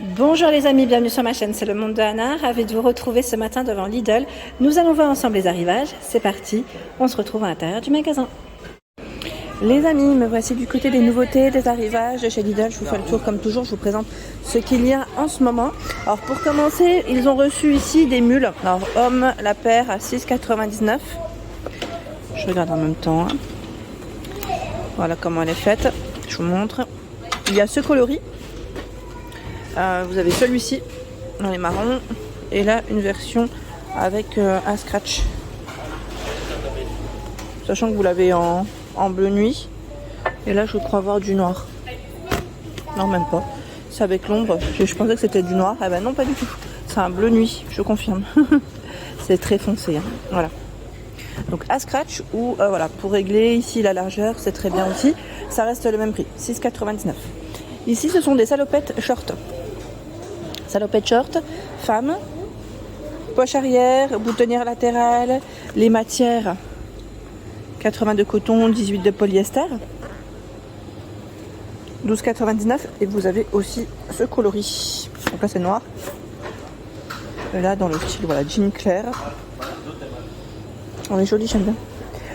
Bonjour les amis, bienvenue sur ma chaîne, c'est le monde de Anna, ravi de vous retrouver ce matin devant Lidl. Nous allons voir ensemble les arrivages, c'est parti, on se retrouve à l'intérieur du magasin. Les amis, me voici du côté des nouveautés, des arrivages de chez Lidl. Je vous fais le tour comme toujours, je vous présente ce qu'il y a en ce moment. Alors pour commencer, ils ont reçu ici des mules. Alors homme, la paire à 6,99 €. Je regarde en même temps. Voilà comment elle est faite, je vous montre. Il y a ce coloris. Vous avez celui-ci dans les marrons et là une version avec un scratch. Sachant que vous l'avez en bleu nuit. Et là je crois voir du noir. Non, même pas. C'est avec l'ombre. Je pensais que c'était du noir. Ah ben non, pas du tout. C'est un bleu nuit, je confirme. C'est très foncé. Hein. Voilà. Donc à scratch ou voilà, pour régler ici la largeur, c'est très bien aussi. Ça reste le même prix, 6,99 €. Ici ce sont des salopettes short. Salopettes short, femmes, poche arrière, boutonnière latérale, les matières 80 de coton, 18 de polyester, 12,99 € et vous avez aussi ce coloris. Donc là c'est noir. Et là dans le style voilà jean clair. On est joli, j'aime bien.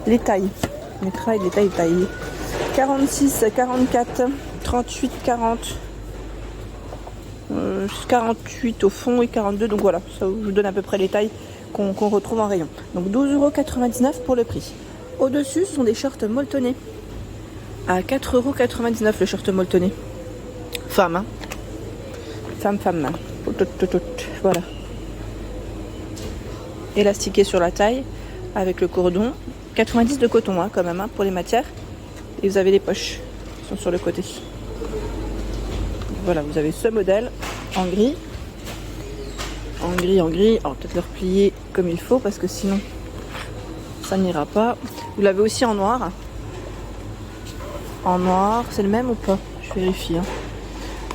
Les tailles, les tailles. 46, 44, 38, 40. 48 au fond et 42, donc voilà, ça vous donne à peu près les tailles qu'on retrouve en rayon. Donc 12,99 € pour le prix. Au-dessus, ce sont des shorts molletonnés. À 4,99 € le short molletonné. Femme, hein. Femme. Voilà. Élastiqué sur la taille, avec le cordon. 90 de coton, hein, quand même, hein, pour les matières. Et vous avez les poches qui sont sur le côté. Voilà, vous avez ce modèle en gris. En gris. Alors peut-être le replier comme il faut parce que sinon ça n'ira pas. Vous l'avez aussi en noir. En noir, c'est le même ou pas? Je vérifie. Hein.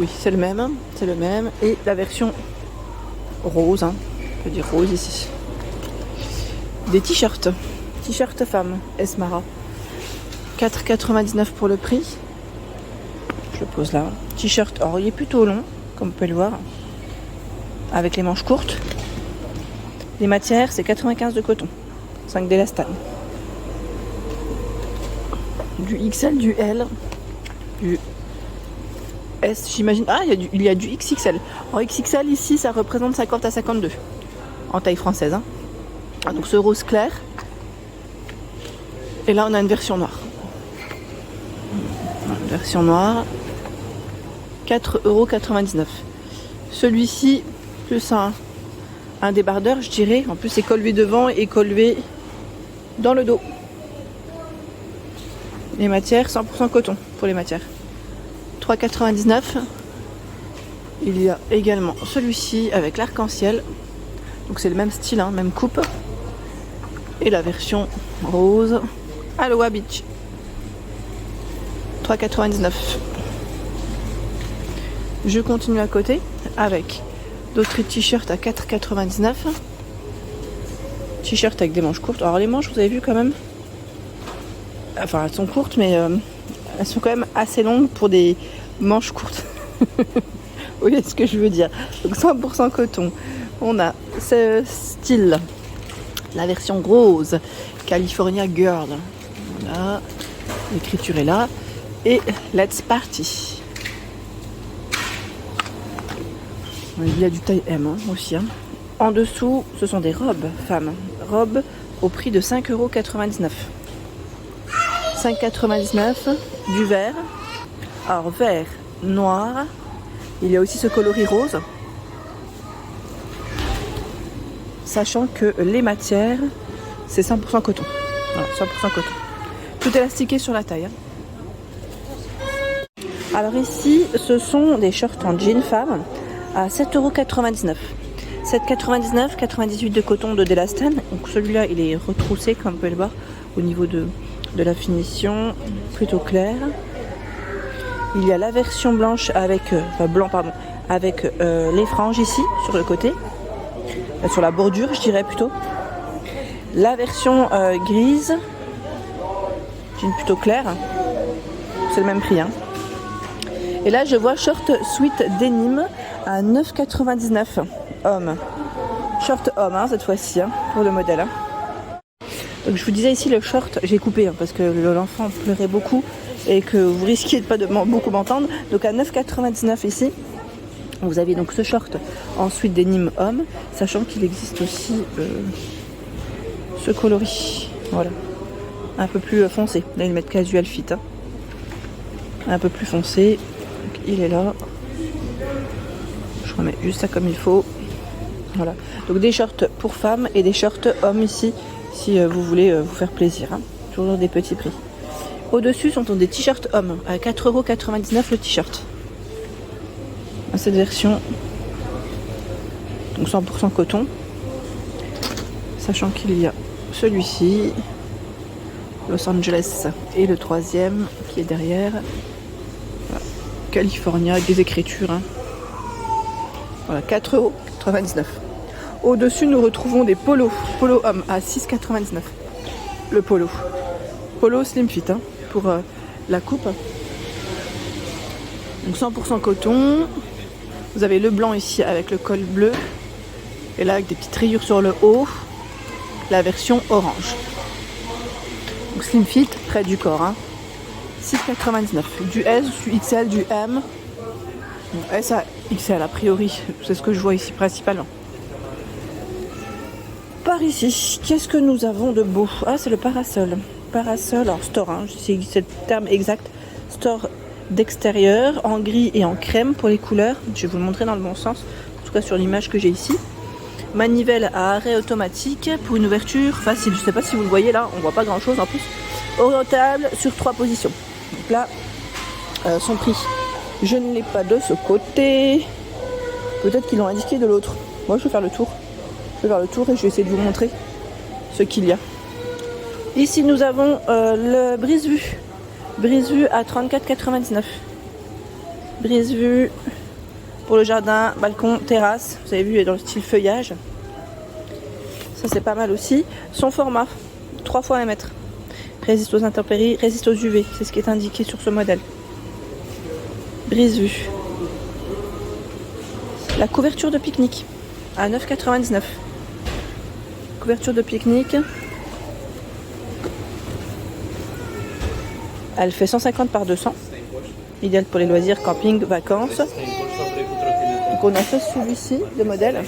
Oui, c'est le même. Et la version rose, hein. On peut dire rose ici. Des t-shirts. T-shirt femme, Esmara. 4,99 € pour le prix. Je le pose là. T-shirt, alors il est plutôt long, comme vous pouvez le voir, avec les manches courtes. Les matières, c'est 95 de coton, 5 d'élastane. Du XL, du L, du S, j'imagine. Ah, il y a du XXL. Alors XXL ici, ça représente 50 à 52 en taille française. Hein. Ah, donc ce rose clair. Et là, on a une version noire. Version noire. 4,99 €. Celui-ci, plus un débardeur, je dirais. En plus, c'est collevé devant et collevé dans le dos. Les matières, 100% coton pour les matières. 3,99 €. Il y a également celui-ci avec l'arc-en-ciel. Donc c'est le même style, hein, même coupe. Et la version rose. Aloha Beach. 3,99 €. Je continue à côté avec d'autres t-shirts à 4,99 €. T-shirt avec des manches courtes. Alors les manches, vous avez vu quand même. Enfin, elles sont courtes, mais elles sont quand même assez longues pour des manches courtes. Vous voyez ce que je veux dire. Donc 100% coton. On a ce style. La version rose. California Girl. Voilà. L'écriture est là. Et Let's Party. Il y a du taille M hein, aussi. Hein. En dessous, ce sont des robes femmes. Robes au prix de 5,99 €. 5,99 €. Du vert. Alors vert, noir. Il y a aussi ce coloris rose. Sachant que les matières, c'est 100% coton. Voilà, 100% coton. Tout élastiqué sur la taille. Hein. Alors ici, ce sont des shorts en jean femme. À 7,99 €. 7,99 €, 98 de coton de délastane. Donc celui-là, il est retroussé, comme vous pouvez le voir, au niveau de la finition, plutôt clair. Il y a la version blanche avec, avec les franges ici, sur le côté, sur la bordure, je dirais plutôt. La version grise, jean plutôt clair. C'est le même prix, hein. Et là, je vois short sweat denim à 9,99 homme. Short homme hein, cette fois-ci hein, pour le modèle. Hein. Donc je vous disais ici le short, j'ai coupé hein, parce que l'enfant pleurait beaucoup et que vous risquiez de pas beaucoup m'entendre. Donc à 9,99 ici, vous avez donc ce short ensuite denim homme, sachant qu'il existe aussi ce coloris. Voilà, un peu plus foncé. Là ils mettent casual fit. Hein. Un peu plus foncé. Donc, il est là. Je remets juste ça comme il faut. Voilà. Donc des shorts pour femmes et des shorts hommes ici, si vous voulez vous faire plaisir. Hein. Toujours des petits prix. Au-dessus sont des t-shirts hommes à 4,99 € le t-shirt. Cette version, donc 100% coton. Sachant qu'il y a celui-ci, Los Angeles, et le troisième qui est derrière, voilà. California, avec des écritures. Hein. Voilà, 4,99 €. Au-dessus, nous retrouvons des polos. Polo homme à 6,99 €. Le polo. Polo slim fit hein, pour la coupe. Donc 100% coton. Vous avez le blanc ici avec le col bleu. Et là avec des petites rayures sur le haut. La version orange. Donc slim fit près du corps. Hein. 6,99 €. Du S, du XL, du M. Donc S à XL a priori. C'est ce que je vois ici principalement. Par ici, qu'est-ce que nous avons de beau? Ah, c'est le parasol. Parasol, alors store, hein, c'est le terme exact. Store d'extérieur, en gris et en crème pour les couleurs. Je vais vous le montrer dans le bon sens, en tout cas sur l'image que j'ai ici. Manivelle à arrêt automatique pour une ouverture facile. Je ne sais pas si vous le voyez là, on voit pas grand chose en plus. Orientable sur 3 positions. Donc là, son prix. Je ne l'ai pas de ce côté. Peut-être qu'ils l'ont indiqué de l'autre. Moi, je vais faire le tour. Je vais faire le tour et je vais essayer de vous montrer ce qu'il y a. Ici, nous avons le brise-vue. Brise-vue à 34,99 €. Brise-vue pour le jardin, balcon, terrasse. Vous avez vu, il est dans le style feuillage. Ça, c'est pas mal aussi. Son format, 3 fois 1 mètre. Résiste aux intempéries, résiste aux UV. C'est ce qui est indiqué sur ce modèle. Brise-vue. La couverture de pique-nique à 9,99 €. Couverture de pique-nique. Elle fait 150 par 200. Idéal pour les loisirs, camping, vacances. Donc on a celui-ci, le modèle.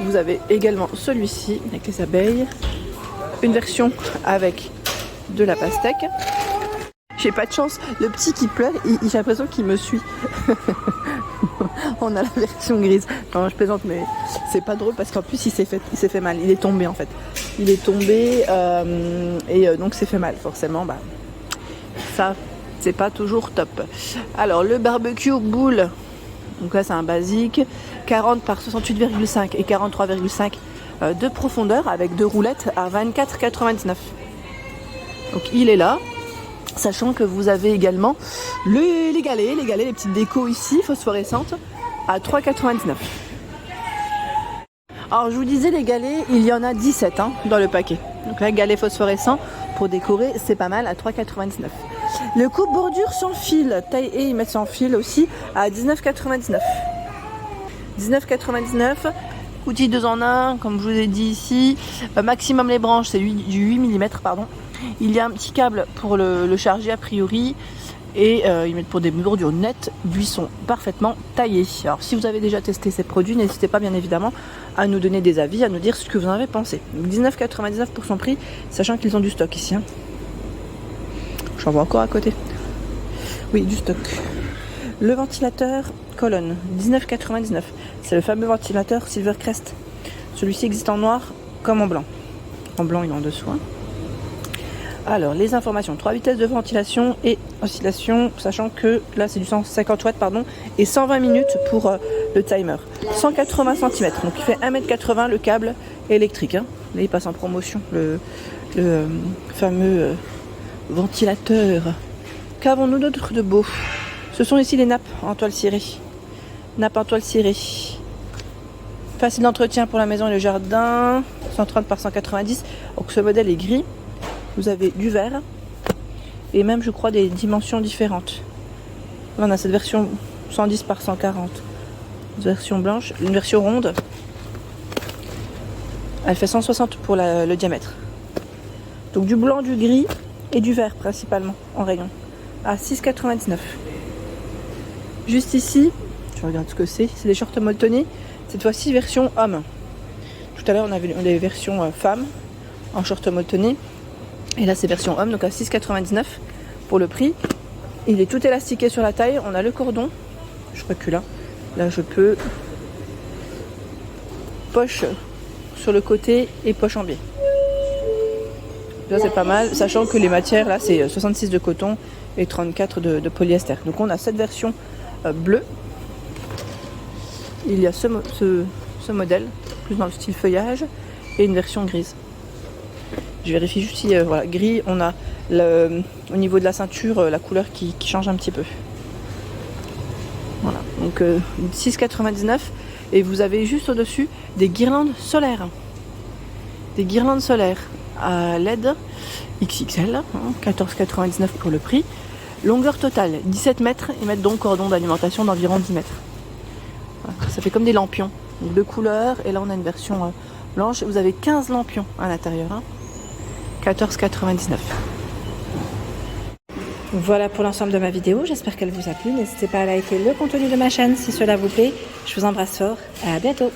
Vous avez également celui-ci avec les abeilles. Une version avec de la pastèque. J'ai pas de chance, le petit qui pleure, j'ai l'impression qu'il me suit. On a la version grise. Non, je plaisante, mais c'est pas drôle parce qu'en plus il s'est fait mal. Il est tombé en fait. Il est tombé et donc c'est fait mal. Forcément, bah ça c'est pas toujours top. Alors le barbecue boule. Donc là c'est un basique. 40 par 68,5 et 43,5 de profondeur avec 2 roulettes à 24,99 €. Donc il est là. Sachant que vous avez également les galets, les petites décos ici, phosphorescentes, à 3,99 €. Alors je vous disais, les galets, il y en a 17 hein, dans le paquet. Donc là, galets phosphorescents pour décorer, c'est pas mal, à 3,99 €. Le coupe-bordure sans fil, taille et ils mettent sans fil aussi, à 19,99 €. 19,99 €. Outil 2 en 1, comme je vous ai dit ici. Maximum les branches, c'est du 8 mm, pardon. Il y a un petit câble pour le charger a priori. Et ils mettent pour des bordures nettes, buissons parfaitement taillés. Alors si vous avez déjà testé ces produits, n'hésitez pas bien évidemment à nous donner des avis, à nous dire ce que vous en avez pensé. 19,99 € pour son prix, sachant qu'ils ont du stock ici. Hein. J'en vois encore à côté. Oui, du stock. Le ventilateur colonne, 19,99 €. C'est le fameux ventilateur Silvercrest. Celui-ci existe en noir comme en blanc. En blanc, il est en dessous. Hein. Alors, les informations, 3 vitesses de ventilation et oscillation, sachant que là c'est du 150 watts pardon, et 120 minutes pour le timer. 180 cm, donc il fait 1,80 m le câble électrique. Hein. Là il passe en promotion, le fameux ventilateur. Qu'avons-nous d'autre de beau? Ce sont ici les nappes en toile cirée. Nappes en toile cirée. Facile d'entretien pour la maison et le jardin, 130 par 190. Donc ce modèle est gris. Vous avez du vert et même je crois des dimensions différentes. Là on a cette version 110 par 140. version blanche, une version ronde. Elle fait 160 pour le diamètre. Donc du blanc, du gris et du vert principalement en rayon à 6,99. Juste ici, je regarde ce que c'est des shorts molletonnés. Cette fois-ci version homme. Tout à l'heure on avait les versions femmes en short molletonné. Et là c'est version homme, donc à 6,99 pour le prix. Il est tout élastiqué sur la taille. On a le cordon. Je recule là. Là je peux. Poche sur le côté et poche en biais. Là c'est pas mal, sachant que les matières là c'est 66 de coton et 34 de polyester. Donc on a cette version bleue. Il y a ce modèle, plus dans le style feuillage, et une version grise. Je vérifie juste si, voilà, gris, on a au niveau de la ceinture la couleur qui change un petit peu. Voilà, donc 6,99 et vous avez juste au-dessus des guirlandes solaires. Des guirlandes solaires à LED XXL, 14,99 pour le prix. Longueur totale 17 mètres et mettent donc cordon d'alimentation d'environ 10 mètres. Voilà, ça fait comme des lampions, donc deux couleurs, et là on a une version blanche. Vous avez 15 lampions à l'intérieur, 14,99. Voilà pour l'ensemble de ma vidéo, j'espère qu'elle vous a plu. N'hésitez pas à liker le contenu de ma chaîne si cela vous plaît. Je vous embrasse fort, à bientôt.